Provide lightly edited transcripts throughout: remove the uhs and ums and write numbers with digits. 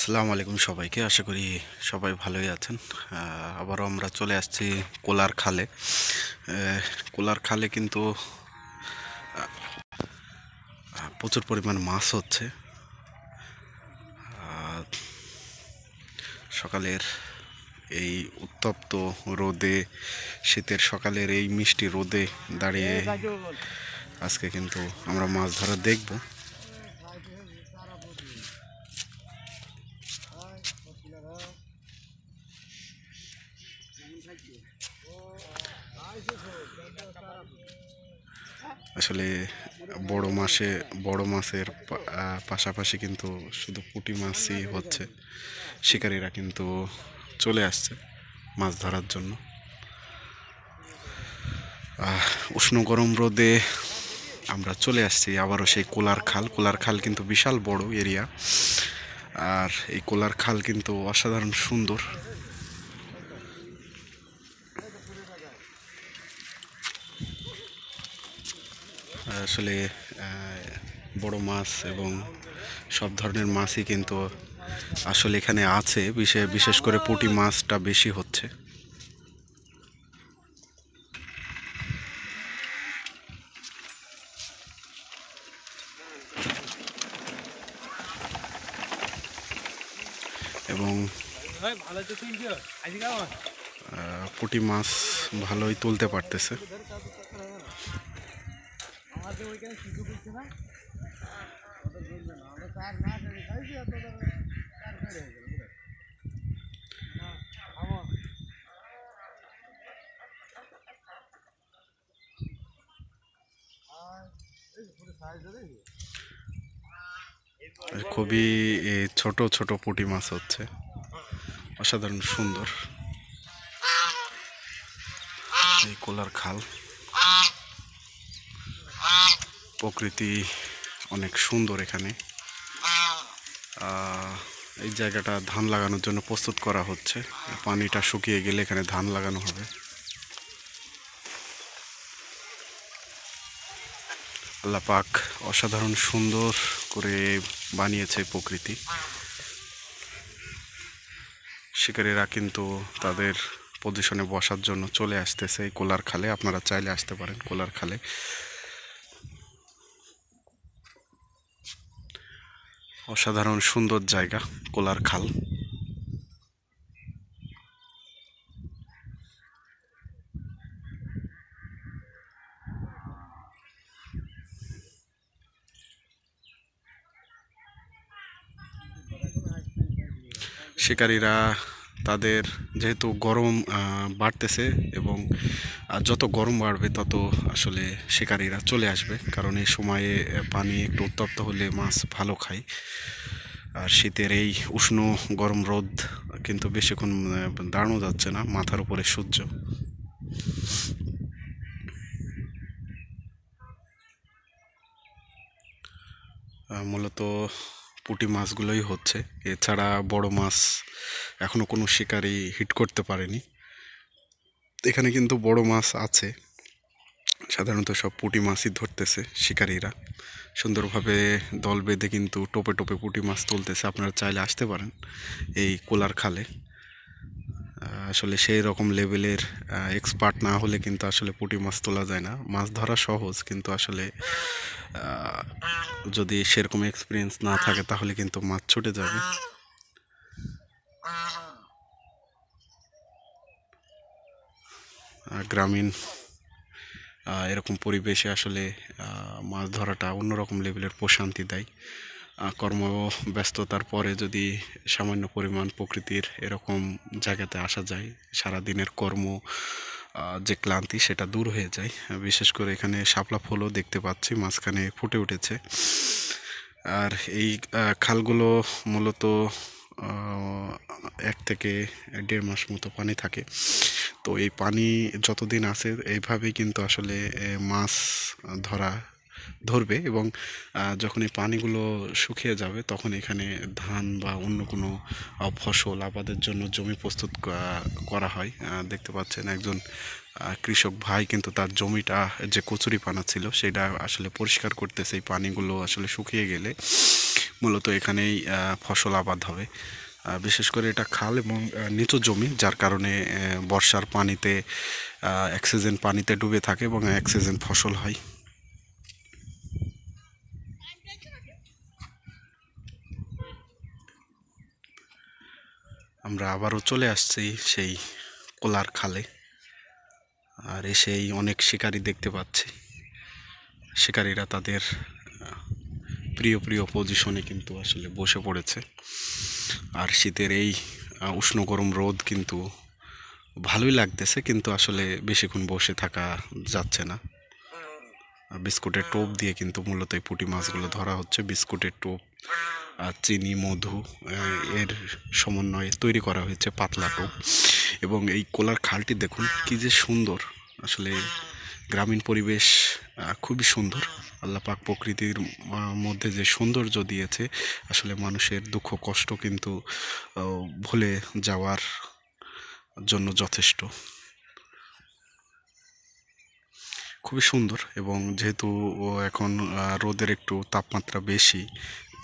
আসসালামু আলাইকুম সবাইকে। আশা করি সবাই ভালোই আছেন। আবারও আমরা চলে আসছি কোলার খালে। কোলার খালে কিন্তু প্রচুর পরিমাণ মাছ হচ্ছে। সকালের এই উত্তপ্ত রোদে, শীতের সকালের এই মিষ্টি রোদে দাঁড়িয়ে আজকে কিন্তু আমরা মাছ ধরা দেখব। আসলে বড় মাছের পাশাপাশি কিন্তু শুধু পুঁটি মাছই হচ্ছে। শিকারীরা কিন্তু চলে আসছে মাছ ধরার জন্য। উষ্ণ গরম রোদে আমরা চলে আসছি আবারও সেই কোলার খাল কিন্তু বিশাল বড় এরিয়া। আর এই কোলার খাল কিন্তু অসাধারণ সুন্দর। আসলে বড় মাছ এবং সব ধরনের মাছই কিন্তু আসলে এখানে আছে। বিশেষ করে পুঁটি মাছটা বেশি হচ্ছে। এবং পুঁটি মাছ ভালোই তুলতে পারতেছে। খুবই ছোট ছোট পুঁটি মাছ হচ্ছে, অসাধারণ সুন্দর এই কোলার খাল। প্রকৃতি অনেক সুন্দর এখানে। এই জায়গাটা ধান লাগানোর জন্য প্রস্তুত করা হচ্ছে। পানিটা শুকিয়ে গেলে এখানে ধান লাগানো হবে। আল্লাহ পাক অসাধারণ সুন্দর করে বানিয়েছে প্রকৃতি। শিকারীরা কিন্তু তাদের পজিশনে বসার জন্য চলে আসতেছে এই কোলার খালে। আপনারা চাইলে আসতে পারেন কোলার খালে। অসাধারণ সুন্দর জায়গা কোলার খাল। শিকারীরা তাদের যেহেতু গরম বাড়তেছে এবং যত গরম বাড়বে তত আসলে শিকারীরা চলে আসবে, কারণ এই সময়ে পানি একটু উত্তপ্ত হলে মাছ ভালো খায়। আর শীতের এই উষ্ণ গরম রোদ কিন্তু বেশিক্ষণ দাঁড়ানো যাচ্ছে না, মাথার উপরে সূর্য। মূলত পুঁটি মাছগুলোই হচ্ছে, এছাড়া বড় মাছ এখনো কোনো শিকারি হিট করতে পারেনি। এখানে কিন্তু বড় মাছ আছে, সাধারণত সব পুঁটি মাছই ধরতেছে শিকারীরা। সুন্দরভাবে দল বেঁধে কিন্তু টোপে টোপে পুঁটি মাছ তুলতেছে। আপনারা চাইলে আসতে পারেন এই কোলার খালে। আসলে সেই রকম লেভেলের এক্সপার্ট না হলে কিন্তু আসলে পুঁটি মাছ তোলা যায় না। মাছ ধরা সহজ, কিন্তু আসলে যদি সেরকম এক্সপিরিয়েন্স না থাকে তাহলে কিন্তু মাছ ছুটে যাবে। গ্রামীণ এরকম পরিবেশে আসলে মাছ ধরাটা অন্যরকম লেভেলের প্রশান্তি দেয়। কর্মব্যস্ততার পরে যদি সামান্য পরিমাণ প্রকৃতির এরকম জায়গাতে আসা যায়, সারাদিনের কর্ম যে ক্লান্তি সেটা দূর হয়ে যায়। বিশেষ করে এখানে শাপলা ফুলও দেখতে পাচ্ছি মাঝখানে ফুটে উঠেছে। আর এই খালগুলো মূলত 1 থেকে 1.5 মাস মতো পানি থাকে। তো এই পানি যতদিন আছে এইভাবেই কিন্তু আসলে মাছ ধরা ধরবে এবং যখন এই পানিগুলো শুকিয়ে যাবে তখন এখানে ধান বা অন্য কোনো ফসল আবাদের জন্য জমি প্রস্তুত করা হয়। দেখতে পাচ্ছেন একজন কৃষক ভাই কিন্তু তার জমিটা যে কচুরিপানা ছিল সেটা আসলে পরিষ্কার করতেছে এই পানিগুলো আসলে শুকিয়ে গেলে মূলত এখানেই ফসল আবাদ হবে। বিশেষ করে এটা খাল এবং নিচু জমি, যার কারণে বর্ষার পানিতে এক সিজন পানিতে ডুবে থাকে এবং এক সিজন ফসল হয়। আমরা আবারও চলে আসছি সেই কোলার খালে, আর এসেই অনেক শিকারী দেখতে পাচ্ছি। শিকারীরা তাদের প্রিয় প্রিয় পজিশনে কিন্তু আসলে বসে পড়েছে। আর শীতের এই উষ্ণ গরম রোদ কিন্তু ভালোই লাগতেছে, কিন্তু আসলে বেশিক্ষণ বসে থাকা যাচ্ছে না। বিস্কুটের টোপ দিয়ে কিন্তু মূলত এই পুঁটি মাছগুলো ধরা হচ্ছে। বিস্কুটের টোপ, চিনি, মধু এর সমন্বয়ে তৈরি করা হয়েছে পাতলা টোপ। এবং এই কোলার খালটি দেখুন কি যে সুন্দর, আসলে গ্রামীণ পরিবেশ খুবই সুন্দর। আল্লাহ পাক প্রকৃতির মধ্যে যে সৌন্দর্য দিয়েছে, আসলে মানুষের দুঃখ কষ্ট কিন্তু ভুলে যাওয়ার জন্য যথেষ্ট। খুবই সুন্দর। এবং যেহেতু এখন রোদের একটু তাপমাত্রা বেশি,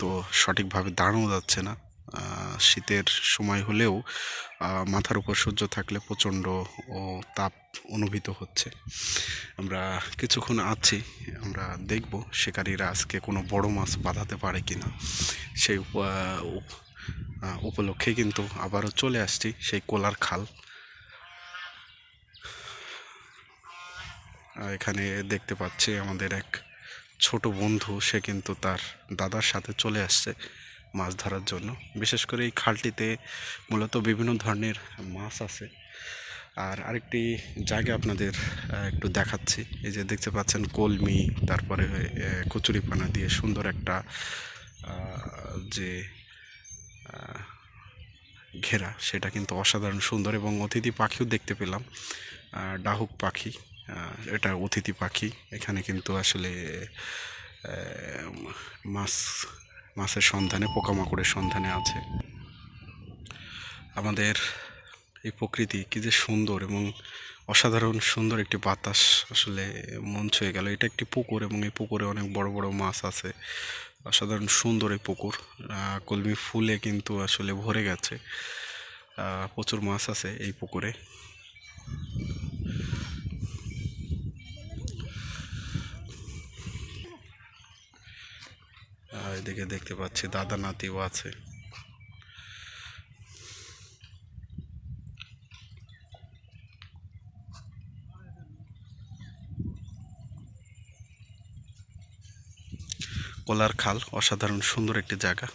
তো সঠিকভাবে দাঁড়ানো যাচ্ছে না। শীতের সময় হলেও মাথার উপর সূর্য থাকলে প্রচণ্ড তাপ অনুভূত হচ্ছে। আমরা কিছুক্ষণ আছি, আমরা দেখব শিকারীরা আজকে কোনো বড় মাছ বাঁধাতে পারে কিনা। সেই উপলক্ষে কিন্তু আবারও চলে আসছি সেই কোলার খাল। এখানে দেখতে পাচ্ছি আমাদের এক ছোট বন্ধু, সে কিন্তু তার দাদার সাথে চলে আসছে মাছ ধরার জন্য। বিশেষ করে এই খালটিতে মূলত বিভিন্ন ধরনের মাছ আছে। আর আরেকটি জায়গা আপনাদের একটু দেখাচ্ছি। এই যে দেখতে পাচ্ছেন কলমি, তারপরে কচুরিপানা দিয়ে সুন্দর একটা যে ঘেরা, সেটা কিন্তু অসাধারণ সুন্দর। এবং অতিথি পাখিও দেখতে পেলাম, ডাহুক পাখি, এটা অতিথি পাখি। এখানে কিন্তু আসলে মাছের সন্ধানে, পোকামাকড়ের সন্ধানে আছে। আমাদের এই প্রকৃতি কি যে সুন্দর এবং অসাধারণ সুন্দর একটি বাতাস, আসলে মন ছুঁয়ে গেল। এটা একটি পুকুর এবং এই পুকুরে অনেক বড় বড় মাছ আছে। অসাধারণ সুন্দর এই পুকুর, কলমি ফুলে কিন্তু আসলে ভরে গেছে। প্রচুর মাছ আছে এই পুকুরে। এদিকে দেখতে পাচ্ছি দাদা নাতিও আছে। কোলার খাল অসাধারণ সুন্দর একটি জায়গা।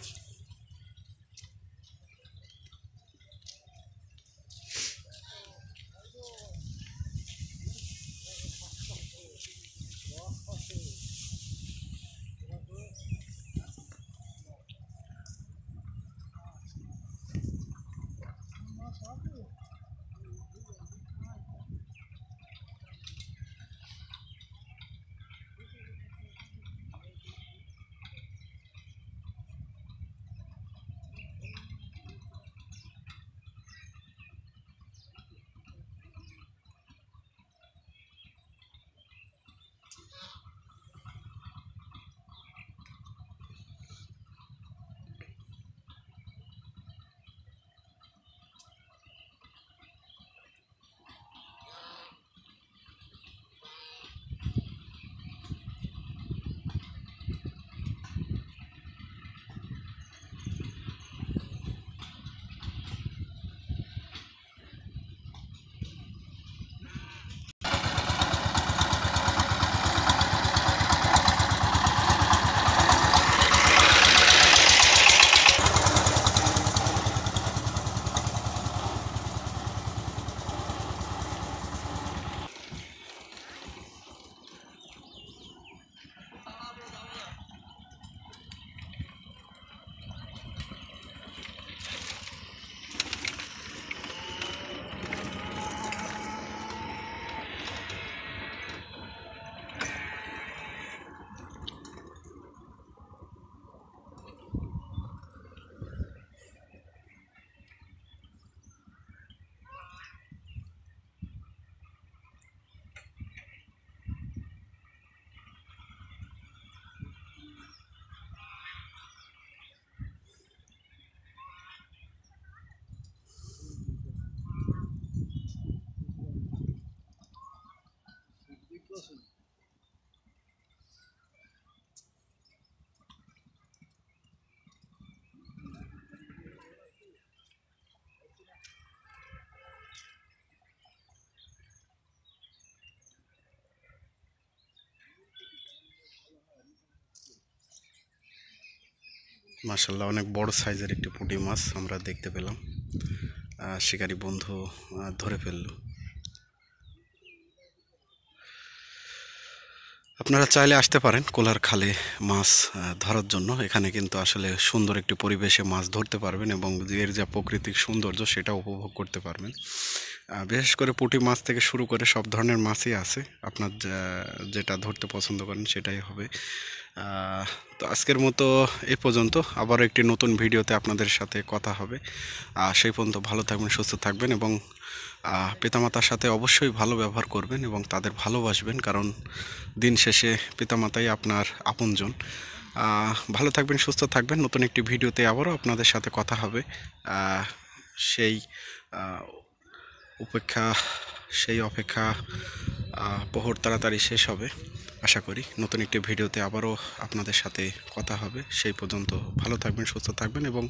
মাশাআল্লাহ অনেক বড় সাইজের একটি পুঁটি মাছ আমরা দেখতে পেলাম। শিকারী বন্ধু ধরে ফেললো। আপনারা চাইলে আসতে পারেন কোলার খালে মাছ ধরার জন্য। এখানে কিন্তু আসলে সুন্দর একটি পরিবেশে মাছ ধরতে পারবেন এবং এর যা প্রাকৃতিক সৌন্দর্য সেটা উপভোগ করতে পারবেন। বিশেষ করে পুঁটি মাছ থেকে শুরু করে সব ধরনের মাছই আছে। আপনার যেটা ধরতে পছন্দ করেন সেটাই হবে। তো আজকের মতো এ পর্যন্ত। আবারও একটি নতুন ভিডিওতে আপনাদের সাথে কথা হবে। সেই পর্যন্ত ভালো থাকবেন, সুস্থ থাকবেন এবং পিতামাতার সাথে অবশ্যই ভালো ব্যবহার করবেন এবং তাদের ভালোবাসবেন, কারণ দিন শেষে পিতামাতাই আপনার আপনজন। ভালো থাকবেন, সুস্থ থাকবেন। নতুন একটি ভিডিওতে আবারও আপনাদের সাথে কথা হবে। সেই অপেক্ষা প্রহর তাড়াতাড়ি শেষ হবে আশা করি। নতুন একটি ভিডিওতে আবারও আপনাদের সাথে কথা হবে। সেই পর্যন্ত ভালো থাকবেন, সুস্থ থাকবেন এবং